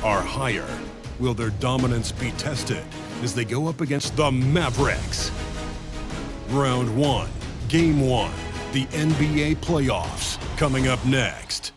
are higher. Will their dominance be tested as they go up against the Mavericks? Round 1, Game 1, the NBA playoffs, coming up next.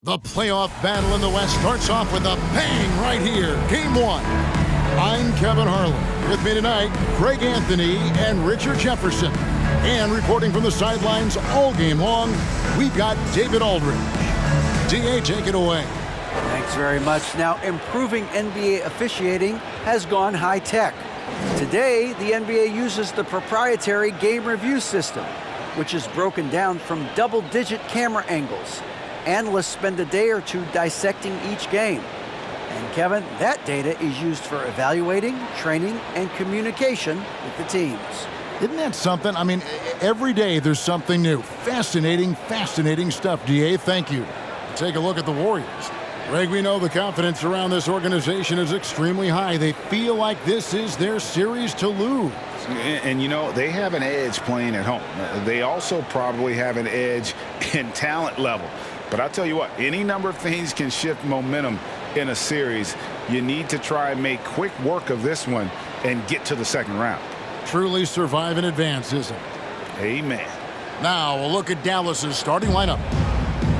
The playoff battle in the West starts off with a bang right here. Game 1. I'm Kevin Harlan. With me tonight, Greg Anthony and Richard Jefferson. And reporting from the sidelines all game long, we've got David Aldridge. DA, take it away. Thanks very much. Now, improving NBA officiating has gone high-tech. Today, the NBA uses the proprietary game review system, which is broken down from double-digit camera angles. Analysts spend a day or two dissecting each game. And Kevin, that data is used for evaluating, training, and communication with the teams. Isn't that something? I mean, every day there's something new. Fascinating, fascinating stuff, DA. Thank you. Take a look at the Warriors. Greg, we know the confidence around this organization is extremely high. They feel like this is their series to lose. And, you know, they have an edge playing at home. They also probably have an edge in talent level. But I'll tell you what, any number of things can shift momentum in a series. You need to try and make quick work of this one and get to the second round. Truly survive in advance, isn't it? Amen. Now we'll look at Dallas's starting lineup.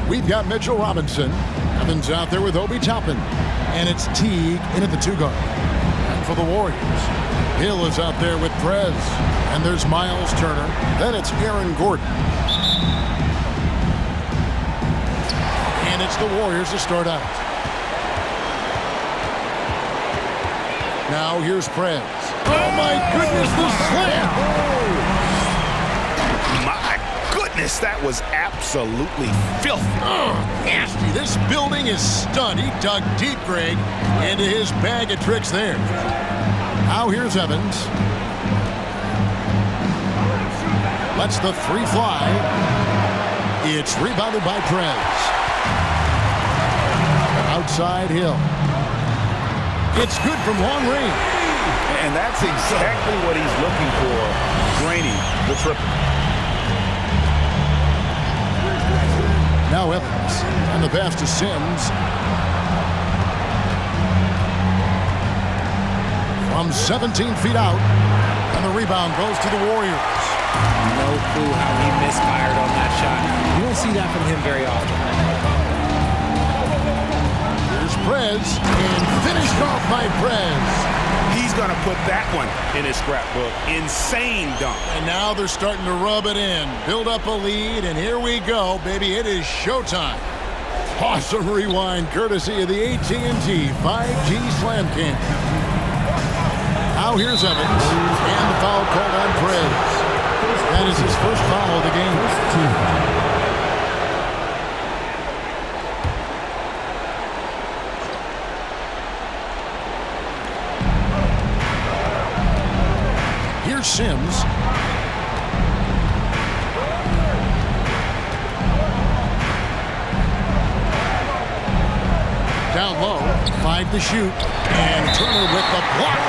We've got Mitchell Robinson. Evans out there with Obi Toppin. And it's Teague in at the 2-guard. And for the Warriors, Hill is out there with Prez. And there's Miles Turner. Then it's Aaron Gordon. And it's the Warriors to start out. Now here's Prez. Oh my goodness, the slam! My goodness, that was absolutely filthy. Nasty. This building is stunned. He dug deep, Greg, into his bag of tricks there. Now here's Evans. Lets the 3 fly. It's rebounded by Prez. Outside Hill. It's good from long range. And that's exactly what he's looking for, draining the triple. Now Evans, and the pass to Sims. From 17 feet out, and the rebound goes to the Warriors. No clue how he misfired on that shot. You don't see that from him very often. Here's Prez, and finished off by Prez. He's going to put that one in his scrapbook. Insane dunk. And now they're starting to rub it in. Build up a lead, and here we go, baby. It is showtime. Awesome rewind, courtesy of the AT&T 5G Slam Cam. Now here's Evans, and the foul called on Prez. That is his first foul of the game. Here's Sims. Down low, 5 to shoot, and Turner with the block.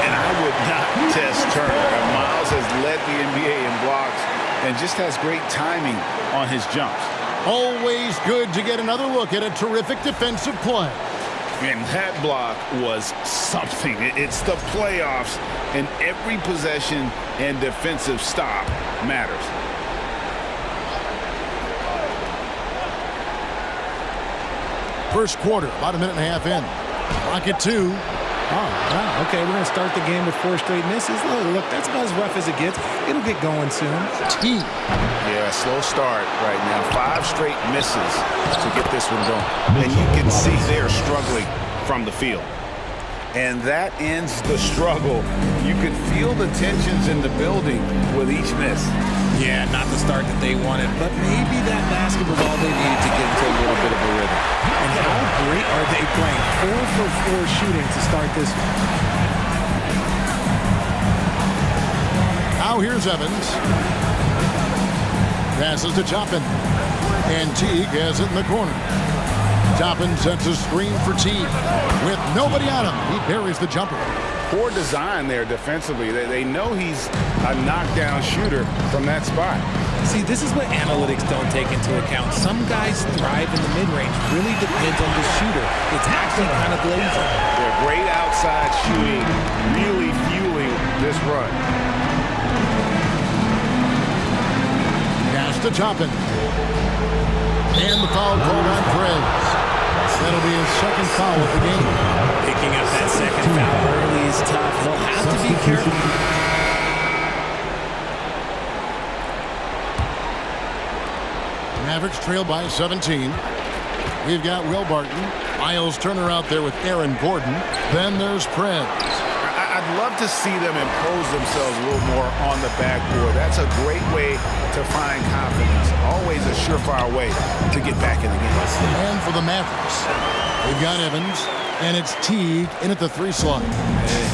And I would not test Turner. Miles has led the NBA in blocks and just has great timing on his jumps. Always good to get another look at a terrific defensive play. And that block was something. It's the playoffs, and every possession and defensive stop matters. First quarter, about a minute and a half in. Rocket 2. Oh, wow. Okay, we're going to start the game with 4 straight misses. Look, that's about as rough as it gets. It'll get going soon. T. Yeah, slow start right now. 5 straight misses to get this one going. And you can see they're struggling from the field. And that ends the struggle. You can feel the tensions in the building with each miss. Yeah, not the start that they wanted, but maybe that basketball ball they needed to get into a little bit of a rhythm. And how great are they playing? 4 for 4 shooting to start this one. Now here's Evans. Passes to Toppin. And Teague has it in the corner. Toppin sets a screen for Teague. With nobody on him, he buries the jumper. Poor design there defensively. They know he's a knockdown shooter from that spot. See, this is what analytics don't take into account. Some guys thrive in the mid-range. Really depends on the shooter. It's actually kind of lazy. Yeah, great outside shooting, really fueling this run. Pass to Toppin. And the foul called on Perez. That'll be his second foul of the game. Picking up that second foul early is tough. He'll have to be careful. Mavericks trail by 17. We've got Will Barton. Miles Turner out there with Aaron Gordon. Then there's Perez. I'd love to see them impose themselves a little more on the backboard. That's a great way to find confidence. Always a surefire way to get back in the game. And for the Mavericks, we've got Evans, and it's Teague in at the 3 slot.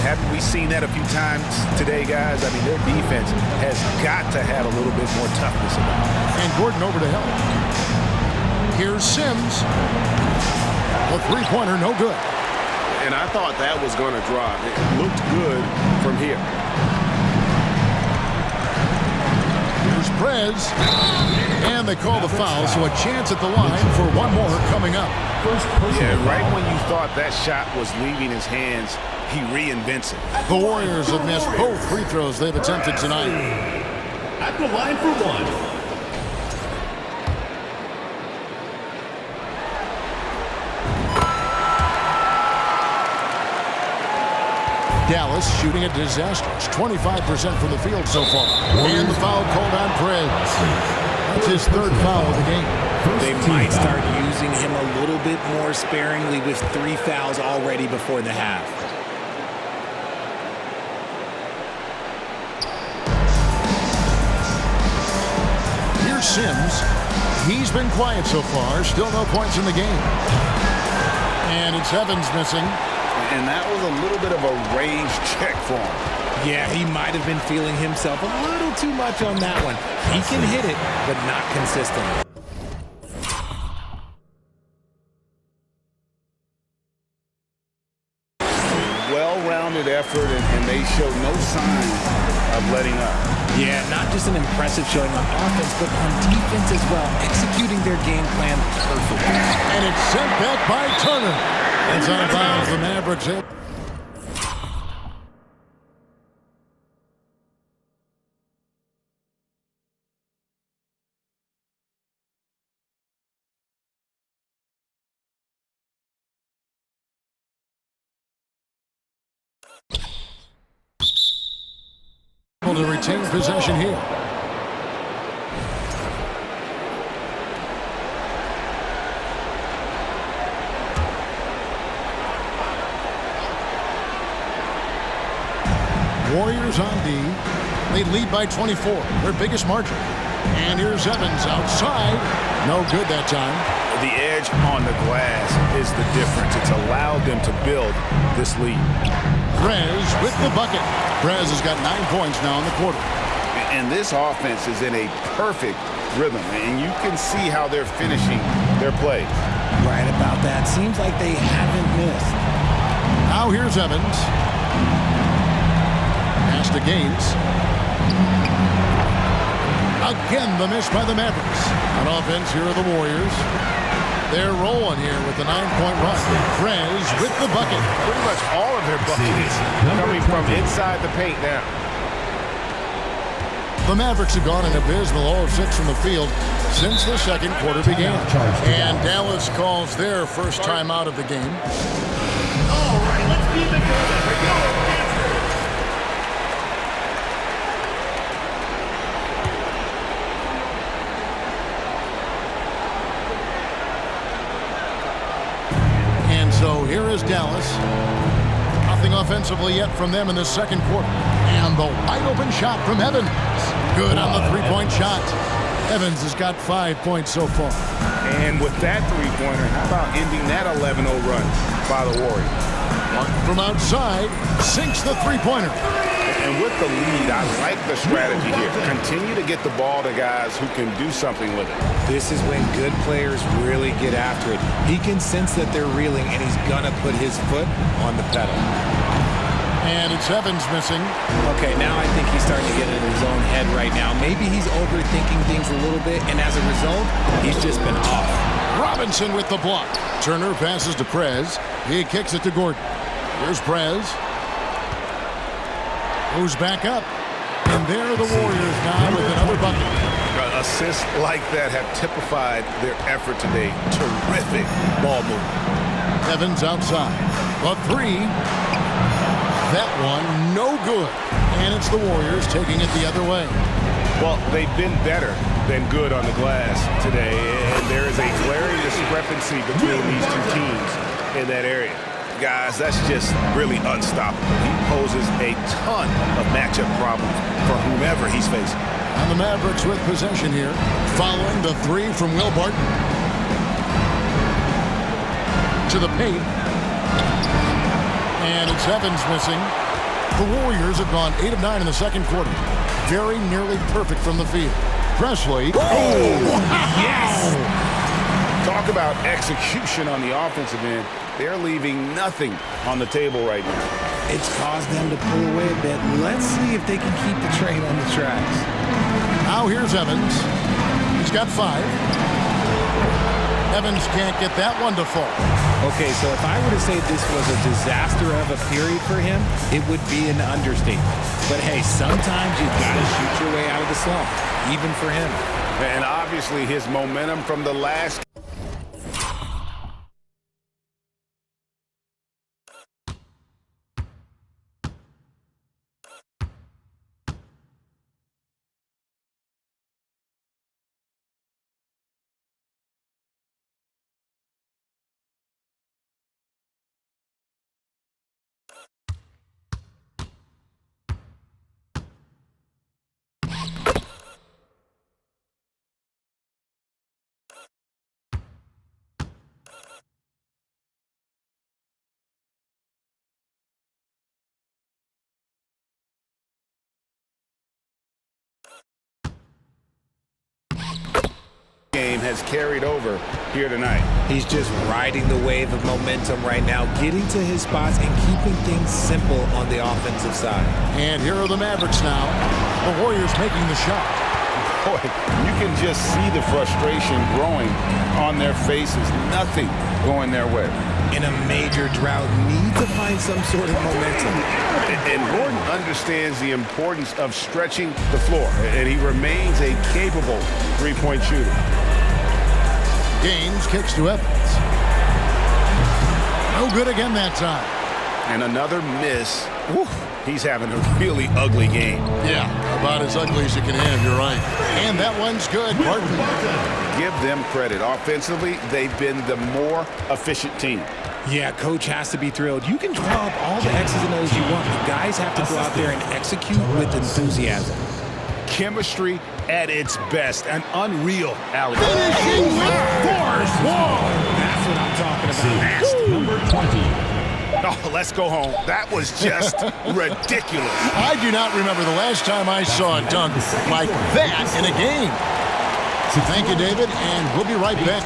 Haven't we seen that a few times today, guys? I mean, their defense has got to have a little bit more toughness about it. And Gordon over to help. Here's Sims. A three-pointer, no good. And I thought that was going to drop. It looked good from here. Here's Perez. And they call the foul, so a chance at the line for one more coming up. Yeah, right when you thought that shot was leaving his hands, he reinvents it. The Warriors have missed both free throws they've attempted tonight. At the line for one. Dallas shooting a disastrous 25% from the field so far. And the foul called on Perez. That's his third foul of the game. They might start using him a little bit more sparingly with 3 fouls already before the half. Here's Sims. He's been quiet so far. Still no points in the game. And it's Evans missing. And that was a little bit of a range check for him. Yeah, he might have been feeling himself a little too much on that one. He can hit it, but not consistently. Well-rounded effort, and they show no sign of letting up. Yeah, not just an impressive showing on offense, but on defense as well, executing their game plan perfectly. And it's sent back by Turner. That's out of bounds. The Mavericks hit. Able to retain possession here. Warriors on D. They lead by 24, their biggest margin. And here's Evans outside. No good that time. The edge on the glass is the difference. It's allowed them to build this lead. Perez with the bucket. Perez has got 9 points now in the quarter. And this offense is in a perfect rhythm, and you can see how they're finishing their play. Right about that. Seems like they haven't missed. Now here's Evans. Pass to Gaines. Again, the miss by the Mavericks. On offense, here are the Warriors. They're rolling here with the 9-point run. Perez with the bucket. Pretty much all of their buckets coming from inside the paint now. The Mavericks have gone an abysmal 0 of 6 from the field since the second quarter began. And Dallas calls their first time out of the game. All right, let's keep it going. And so here is Dallas. Nothing offensively yet from them in the second quarter. And the wide open shot from Evans. Good on the 3-point shot. Evans has got 5 points so far. And with that three-pointer, how about ending that 11-0 run by the Warriors? Martin from outside sinks the three-pointer. And with the lead, I like the strategy here. Continue to get the ball to guys who can do something with it. This is when good players really get after it. He can sense that they're reeling, and he's going to put his foot on the pedal. And it's Evans missing. Okay, now I think he's starting to get in his own head right now. Maybe he's overthinking things a little bit, and as a result, he's just been off. Robinson with the block. Turner passes to Prez. He kicks it to Gordon. Here's Prez. Goes back up. And there are the Warriors now with another bucket. Assists like that have typified their effort today. Terrific ball movement. Evans outside. A three. That one, no good. And it's the Warriors taking it the other way. Well, they've been better than good on the glass today, and there is a glaring discrepancy between these two teams in that area. Guys, that's just really unstoppable. He poses a ton of matchup problems for whomever he's facing. And the Mavericks with possession here, following the three from Will Barton. To the paint. And it's Evans missing. The Warriors have gone 8 of 9 in the second quarter. Very nearly perfect from the field. Presley. Yes! Talk about execution on the offensive end. They're leaving nothing on the table right now. It's caused them to pull away a bit. Let's see if they can keep the train on the tracks. Now here's Evans. He's got 5. Evans can't get that one to fall. Okay, so if I were to say this was a disaster of a period for him, it would be an understatement. But hey, sometimes you gotta shoot your way out of the slump, even for him. And obviously his momentum from the last game has carried over here tonight. He's just riding the wave of momentum right now, getting to his spots and keeping things simple on the offensive side. And here are the Mavericks now. The Warriors making the shot. Boy, you can just see the frustration growing on their faces. Nothing going their way. In a major drought, need to find some sort of momentum. And Gordon understands the importance of stretching the floor, and he remains a capable three-point shooter. Gaines kicks to Evans. No good again that time. And another miss. Whew, he's having a really ugly game. Yeah, about as ugly as you can have, you're right. And that one's good, Barton. Give them credit. Offensively, they've been the more efficient team. Yeah, coach has to be thrilled. You can draw up all the X's and O's you want, but guys have to go out there and execute with enthusiasm. Chemistry at its best. An unreal alley. Finishing with force. Whoa! That's what I'm talking about. Number 20. Oh, let's go home. That was just ridiculous. I do not remember the last time I saw a dunk like that in a game. Thank you, David, and we'll be right back.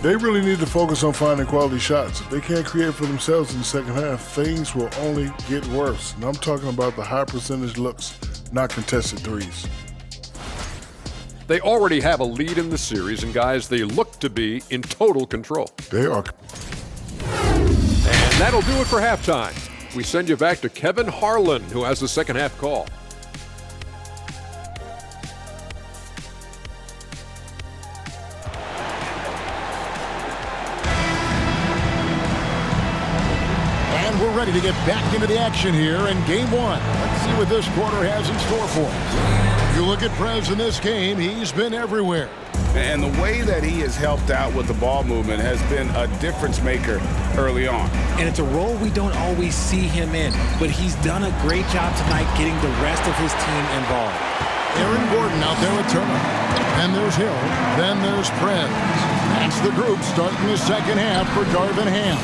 They really need to focus on finding quality shots. If they can't create for themselves in the second half, things will only get worse. And I'm talking about the high percentage looks, not contested threes. They already have a lead in the series, and guys, they look to be in total control. They are. And that'll do it for halftime. We send you back to Kevin Harlan, who has the second half call. And we're ready to get back into the action here in game one. Let's see what this quarter has in store for us. If you look at Prez in this game, he's been everywhere. And the way that he has helped out with the ball movement has been a difference maker early on. And it's a role we don't always see him in, but he's done a great job tonight getting the rest of his team involved. Aaron Gordon out there at Turner. Then there's Hill. Then there's Prez. That's the group starting the second half for Darvin Ham.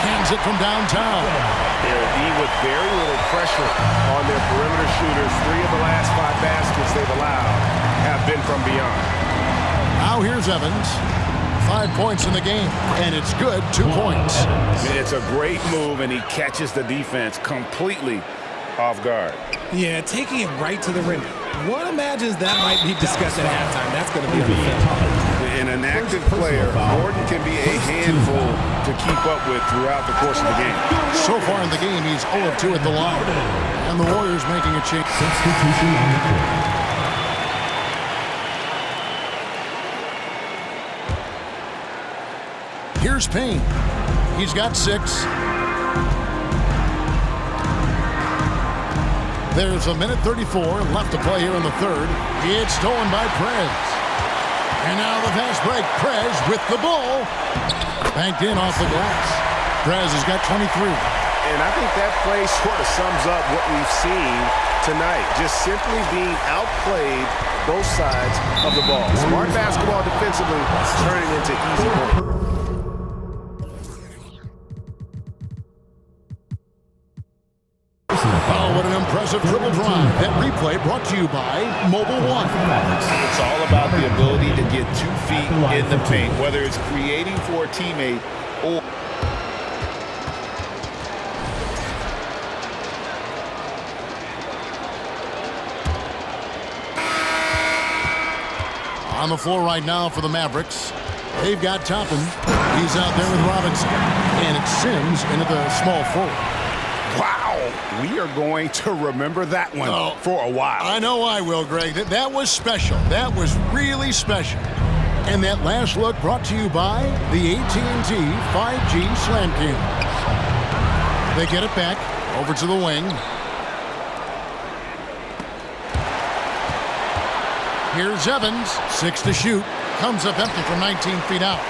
Hands it from downtown. They'll be with very little pressure on their perimeter shooters. 3 of the last 5 baskets they've allowed have been from beyond. Now here's Evans. 5 points in the game, and it's good, 2 points. It's a great move, and he catches the defense completely off guard. Yeah, taking it right to the rim. One imagines that might be discussed at halftime. That's going to be on the film. And an active player, Gordon can be a handful to keep up with throughout the course of the game. So far in the game, he's 0 of 2 at the line. And the Warriors making a change. Substitution on the court. Here's Payne. He's got 6. There's a minute 34 left to play here in the third. It's stolen by Prez. And now the fast break. Prez with the ball. Banked in off the glass. Prez has got 23. And I think that play sort of sums up what we've seen tonight. Just simply being outplayed both sides of the ball. Smart basketball defensively, turning into easy points. Oh, what an impressive dribble drive. That replay brought to you by Mobile One. It's all about the ability to get 2 feet in the paint, whether it's creating for a teammate or... On the floor right now for the Mavericks. They've got Toppin. He's out there with Robinson. And it's Sims into the small forward. Wow! We are going to remember that one for a while. I know I will, Greg. That was special. That was really special. And that last look brought to you by the AT&T 5G Slam Cam. They get it back over to the wing. Here's Evans, 6 to shoot. Comes up empty from 19 feet out.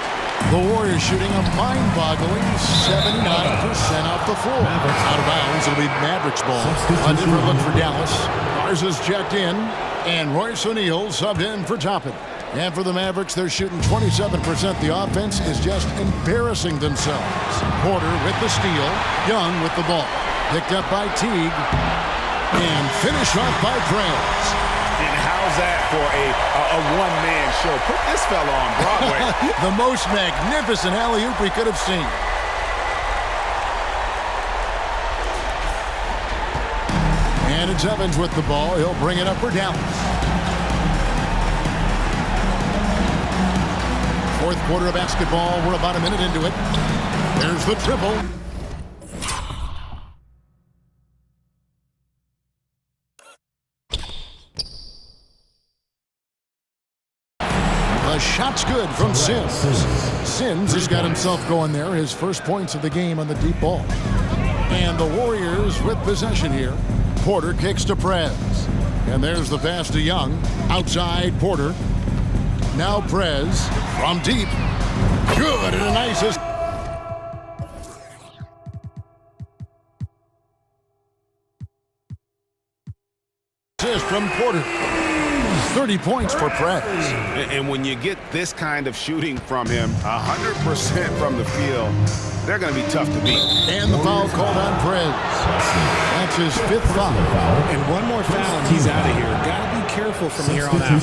The Warriors shooting a mind-boggling 79% off the floor. Out of bounds, it'll be Mavericks ball. A different look for Dallas. Garza's checked in, and Royce O'Neal subbed in for Toppin. And for the Mavericks, they're shooting 27%. The offense is just embarrassing themselves. Porter with the steal. Young with the ball. Picked up by Teague. And finished off by Prez. And how's that for a one-man show? Put this fella on Broadway. The most magnificent alley-oop we could have seen. And it's Evans with the ball. He'll bring it up for Dallas. Fourth quarter of basketball. We're about a minute into it. There's the triple. The shot's good from Sims. Sims has got himself going there. His first points of the game on the deep ball. And the Warriors with possession here. Porter kicks to Prez. And there's the pass to Young. Outside Porter. Now Prez from deep. Good and a nice assist. From Porter. 30 points for Prez. And when you get this kind of shooting from him, 100% from the field, they're going to be tough to beat. And the foul called on Prez. That's his 5th foul. And one more foul and he's out of here. Got to be careful from here on out.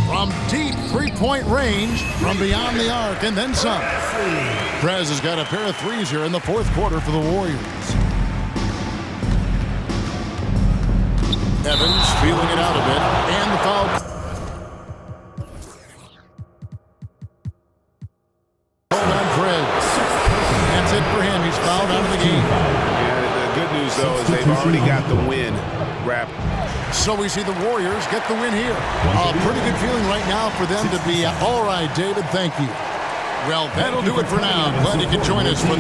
From deep 3-point range, from beyond the arc, and then some. Prez has got a pair of threes here in the fourth quarter for the Warriors. Evans feeling it out a bit, and the foul. Hold on, Prez. That's it for him. He's fouled out of the game. Yeah, the good news, though, is they've already got the win wrapped. So we see the Warriors get the win here. A pretty good feeling right now for them to be all right, David. Thank you. Well, that'll do it for now. Glad you could join us for